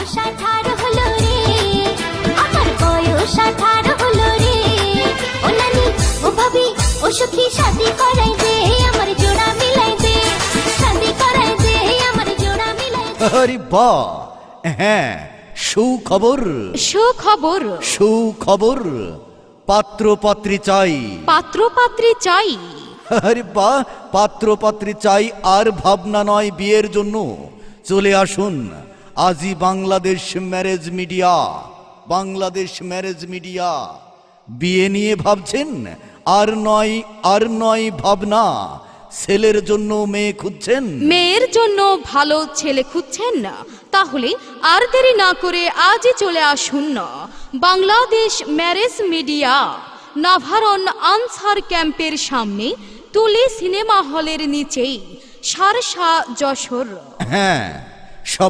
বয়স 18 হলো রে, আমার বয়স 18 হলো রে। ও নানি ও ভাবি ও সখী শাদি করাই দে, আমার জোড়া মিলাই দে, শাদি করাই দে, আমার জোড়া মিলাই দে। আরে বাহ, হ্যাঁ, সুখবর সুখবর। সুখবর, পাত্র পাত্রী চাই। পাত্র পাত্রী চাই। আরে বাহ, পাত্র পাত্রী চাই আর ভাবনা নয় বিয়ের জন্য। চলে আসুন আজই Bangladesh marriage media. Bangladesh marriage media. বিয়ে নিয়ে ভাবছেন? আর নয় ভাবনা। ছেলের জন্য মেয়ে খুঁজছেন? মেয়ের জন্য ভালো ছেলে খুঁজছেন না? তাহলে আর দেরি না করে আজই চলে আসুন না Bangladesh marriage media, Navaran answer ক্যাম্পের সামনে, তুলি সিনেমা হলের নিচেই, সারসা, যশোর। হ্যাঁ।